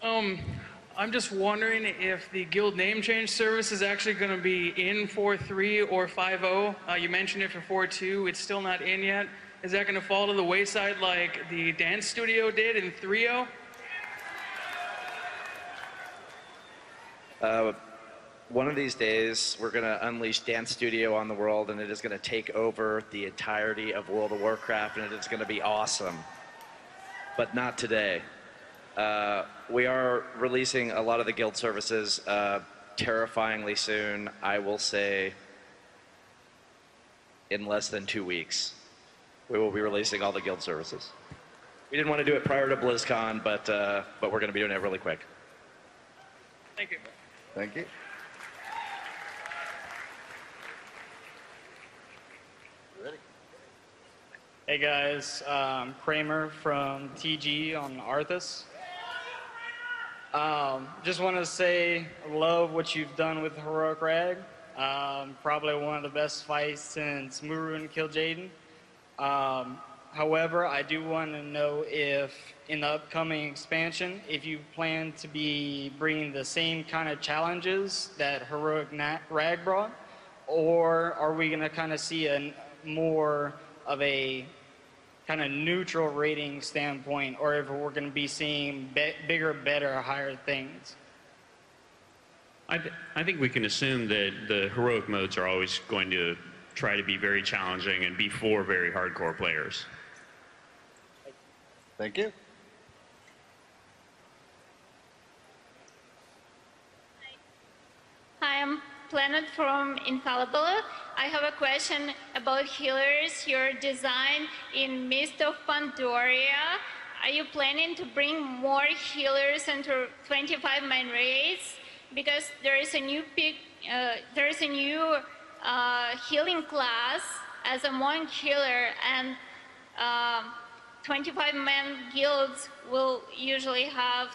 Um, I'm just wondering if the guild name change service is actually going to be in 4.3 or 5.0. You mentioned it for 4.2. It's still not in yet. Is that going to fall to the wayside like the dance studio did in 3.0? One of these days, we're going to unleash Dance Studio on the world, and it is going to take over the entirety of World of Warcraft, and it is going to be awesome. But not today. We are releasing a lot of the guild services terrifyingly soon. I will say in less than 2 weeks, we will be releasing all the guild services. We didn't want to do it prior to BlizzCon, but we're going to be doing it really quick. Thank you. Thank you. Ready? Hey guys, Kramer from TG on Arthas. Just want to say I love what you've done with Heroic Rag. Probably one of the best fights since Murun killed Jaden. However, I do want to know if in the upcoming expansion, if you plan to be bringing the same kind of challenges that Heroic Rag brought, or are we going to kind of see a more of a kind of neutral rating standpoint, or if we're going to be seeing bigger, better, higher things? I think we can assume that the heroic modes are always going to try to be very challenging and be for very hardcore players. Thank you. Hi, I'm Planet from Infallible. I have a question about healers. Your design in Mist of Pandoria. Are you planning to bring more healers into 25 main raids? Because there is a new healing class as a monk healer, and 25-man guilds will usually have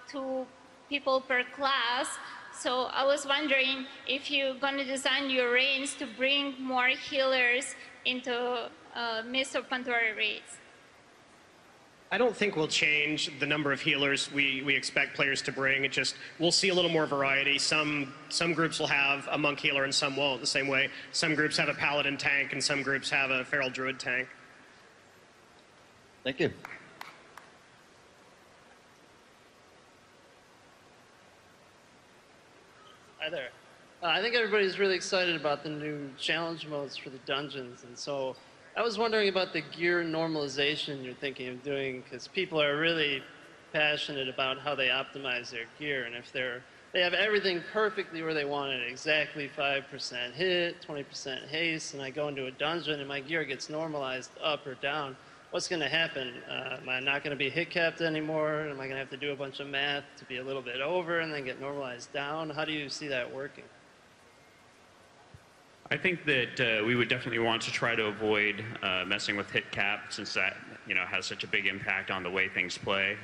2 people per class. So I was wondering if you're going to design your raids to bring more healers into Mist of Pandoria raids. I don't think we'll change the number of healers we expect players to bring. It just, we'll see a little more variety. Some groups will have a monk healer and some won't, the same way some groups have a paladin tank and some groups have a feral druid tank. Thank you. Hi there. I think everybody's really excited about the new challenge modes for the dungeons, and so I was wondering about the gear normalization you're thinking of doing, because people are really passionate about how they optimize their gear, and if they have everything perfectly where they want it, exactly 5% hit, 20% haste, and I go into a dungeon and my gear gets normalized up or down, what's going to happen? Am I not going to be hit capped anymore? Am I going to have to do a bunch of math to be a little bit over and then get normalized down? How do you see that working? I think that we would definitely want to try to avoid messing with hit cap, since that has such a big impact on the way things play.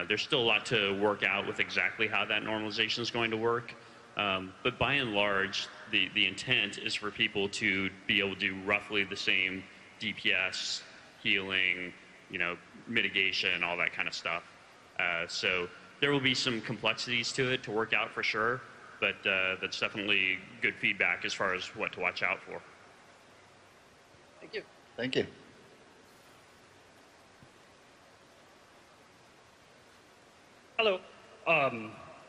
There's still a lot to work out with exactly how that normalization is going to work. But by and large, the intent is for people to be able to do roughly the same DPS, healing, mitigation, all that kind of stuff. So there will be some complexities to it to work out for sure, but that's definitely good feedback as far as what to watch out for. Thank you. Thank you. Hello.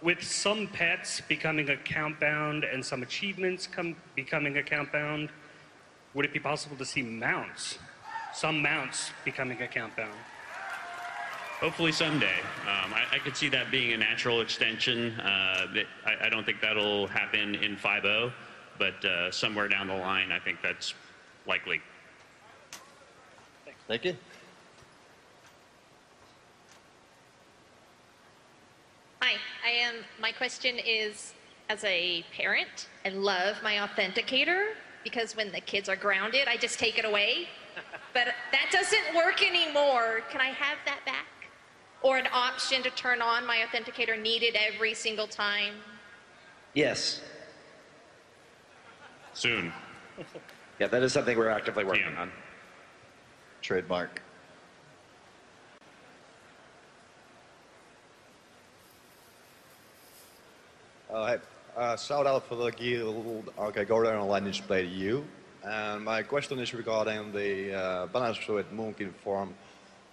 With some pets becoming account bound and some achievements becoming account bound, would it be possible to see mounts? Some mounts becoming account bound? Hopefully someday. I could see that being a natural extension. I don't think that'll happen in 5.0, but somewhere down the line, I think that's likely. Thank you. Hi, my question is, as a parent, I love my authenticator because when the kids are grounded, I just take it away. But that doesn't work anymore. Can I have that back? Or an option to turn on my authenticator needed every single time? Yes. Soon. Yeah, that is something we're actively working on. Trademark. Hey, shout out for the guild. Okay, go there and line display to you. And my question is regarding the balance with Moonkin form.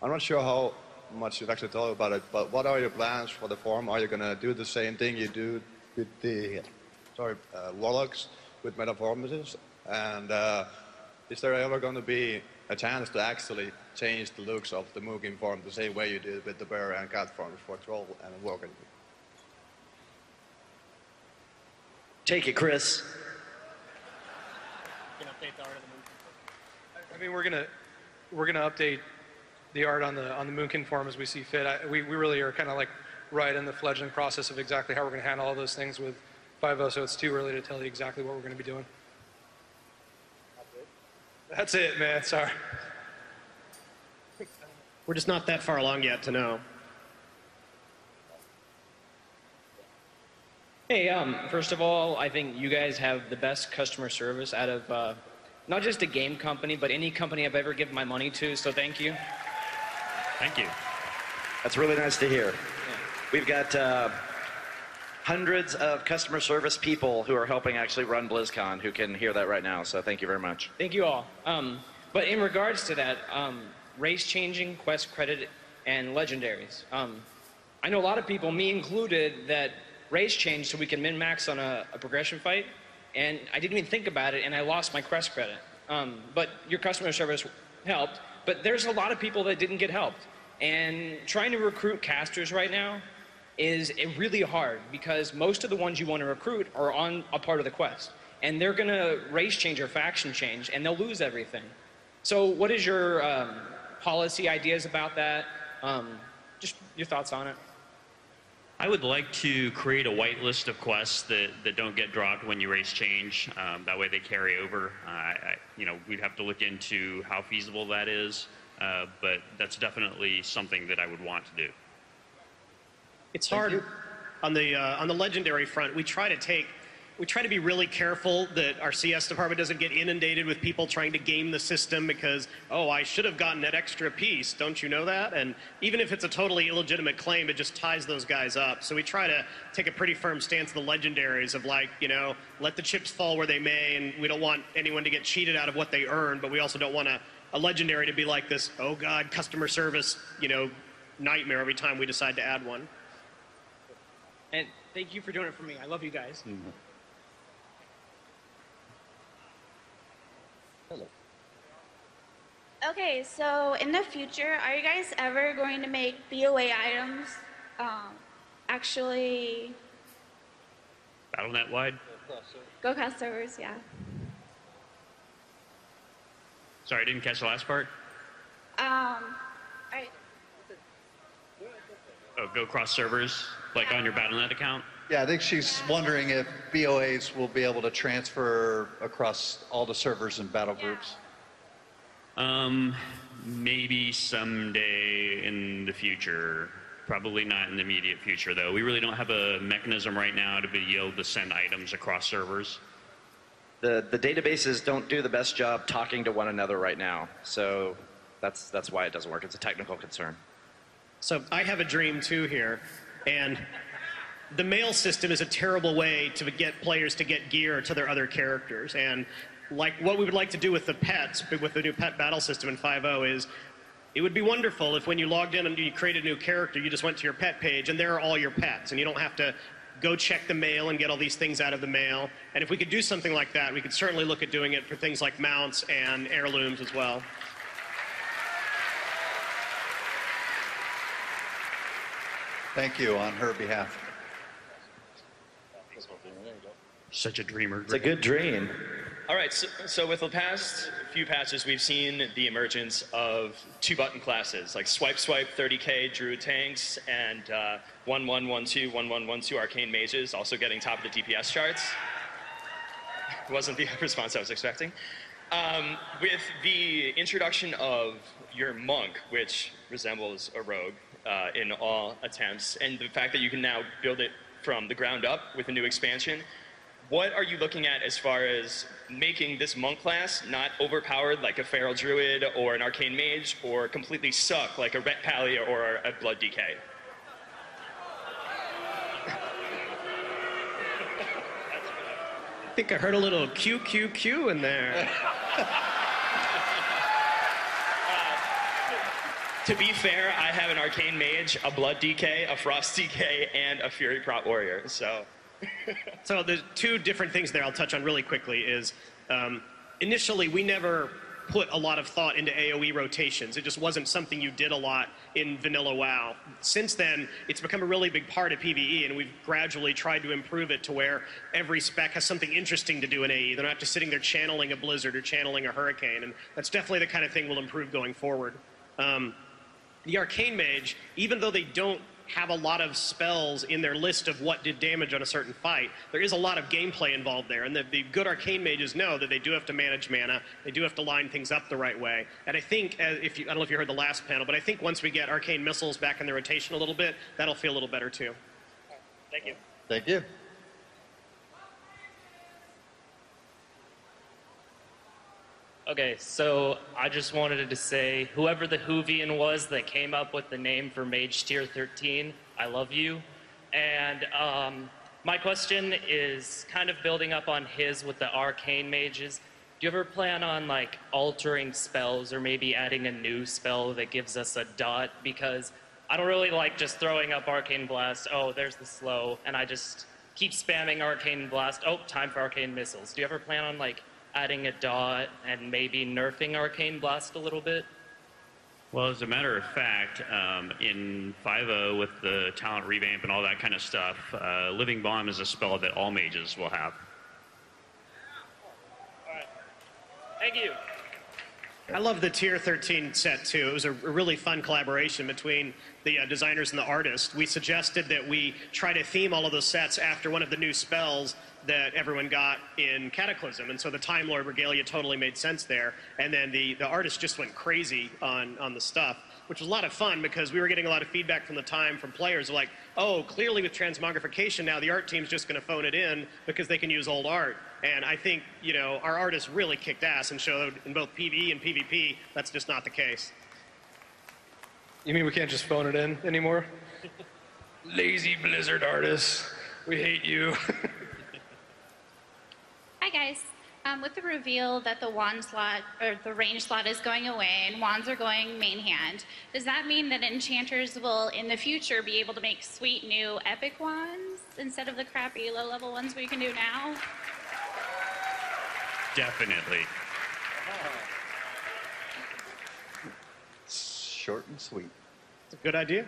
I'm not sure how much you've actually thought about it, but what are your plans for the form? Are you going to do the same thing you do with the warlocks with metamorphosis? And is there ever going to be a chance to actually change the looks of the Moonkin form the same way you did with the bear and cat forms for troll and warlock? Take it, Chris. I mean, we're gonna update the art on the Moonkin form as we see fit. We really are kind of like right in the fledgling process of exactly how we're going to handle all those things with 5.0, so it's too early to tell you exactly what we're going to be doing. That's it, man. Sorry. We're just not that far along yet to know. Hey, first of all, I think you guys have the best customer service out of not just a game company, but any company I've ever given my money to, so thank you. Thank you. That's really nice to hear. We've got hundreds of customer service people who are helping actually run Blizzcon who can hear that right now, so thank you very much. Thank you all. But in regards to that, race changing, quest credit, and legendaries. I know a lot of people, me included, that race change so we can min-max on a progression fight, and I didn't even think about it, and I lost my quest credit. But your customer service helped, but there's a lot of people that didn't get helped. And trying to recruit casters right now is really hard because most of the ones you want to recruit are on a part of the quest. And they're going to race change or faction change, and they'll lose everything. So what is your policy ideas about that? Just your thoughts on it. I would like to create a whitelist of quests that don't get dropped when you race change. That way they carry over. We'd have to look into how feasible that is, but that's definitely something that I would want to do. It's hard on the legendary front. We try to be really careful that our CS department doesn't get inundated with people trying to game the system because, oh, I should have gotten that extra piece. Don't you know that? And even if it's a totally illegitimate claim, it just ties those guys up. So we try to take a pretty firm stance of the legendaries of like, let the chips fall where they may, and we don't want anyone to get cheated out of what they earn, but we also don't want a legendary to be like this, oh God, customer service, nightmare every time we decide to add one. And thank you for doing it for me. I love you guys. Mm-hmm. Okay, so in the future, are you guys ever going to make BOA items actually BattleNet wide? go across servers? Yeah. Sorry, I didn't catch the last part. Oh, go cross servers, like on your BattleNet account? Yeah, I think she's wondering if BOAs will be able to transfer across all the servers and battle groups. Maybe someday in the future. Probably not in the immediate future, though. We really don't have a mechanism right now to be able to send items across servers. The databases don't do the best job talking to one another right now, so that's why it doesn't work. It's a technical concern. So I have a dream too here, and the mail system is a terrible way to get players to get gear to their other characters. And like what we would like to do with the pets, with the new pet battle system in 5.0 is, it would be wonderful if when you logged in and you created a new character, you just went to your pet page and there are all your pets, and you don't have to go check the mail and get all these things out of the mail. And if we could do something like that, we could certainly look at doing it for things like mounts and heirlooms as well. Thank you on her behalf. Such a dreamer. It's a good dream. All right, so with the past few patches, we've seen the emergence of two-button classes, like Swipe 30K Druid tanks and 1112, 1112 Arcane Mages, also getting top of the DPS charts. Wasn't the response I was expecting. With the introduction of your Monk, which resembles a rogue in all attempts, and the fact that you can now build it from the ground up with a new expansion, what are you looking at as far as making this Monk class not overpowered like a Feral Druid or an Arcane Mage, or completely suck like a Ret Pally or a Blood DK? think I heard a little QQQ in there. To be fair, I have an Arcane Mage, a Blood DK, a Frost DK, and a Fury Prot Warrior, so... So there's two different things there I'll touch on really quickly is, initially we never put a lot of thought into AoE rotations. It just wasn't something you did a lot in vanilla WoW. Since then, it's become a really big part of PvE, and we've gradually tried to improve it to where every spec has something interesting to do in AE. They're not just sitting there channeling a Blizzard or channeling a Hurricane, and that's definitely the kind of thing we'll improve going forward. The Arcane Mage, even though they don't have a lot of spells in their list of what did damage on a certain fight, there is a lot of gameplay involved there, and the good Arcane Mages know that they do have to manage mana, they do have to line things up the right way. And I think, I don't know if you heard the last panel, but I think once we get Arcane Missiles back in the rotation a little bit, that'll feel a little better too. Thank you. Thank you. Okay, so I just wanted to say, whoever the Whovian was that came up with the name for Mage Tier 13, I love you. And my question is kind of building up on his with the Arcane Mages. Do you ever plan on like altering spells or maybe adding a new spell that gives us a dot? Because I don't really like just throwing up Arcane Blast, oh, there's the slow, and I just keep spamming Arcane Blast, oh, time for Arcane Missiles. Do you ever plan on like adding a dot and maybe nerfing Arcane Blast a little bit? Well, as a matter of fact, in 5.0 with the talent revamp and all that kind of stuff, Living Bomb is a spell that all mages will have. All right. Thank you. I love the Tier 13 set too. It was a really fun collaboration between the designers and the artists. We suggested that we try to theme all of those sets after one of the new spells that everyone got in Cataclysm, and so the Time Lord Regalia totally made sense there. And then the artist just went crazy on the stuff, which was a lot of fun because we were getting a lot of feedback from the time from players like, oh, clearly with transmogrification now the art team's just going to phone it in because they can use old art. And I think, you know, our artists really kicked ass and showed in both PvE and PvP that's just not the case. You mean we can't just phone it in anymore? Lazy Blizzard artists, we hate you. Hi guys. With the reveal that the wand slot or the range slot is going away and wands are going main hand, does that mean that enchanters will in the future be able to make sweet new epic wands instead of the crappy low level ones we can do now? Definitely. Short and sweet. It's a good idea.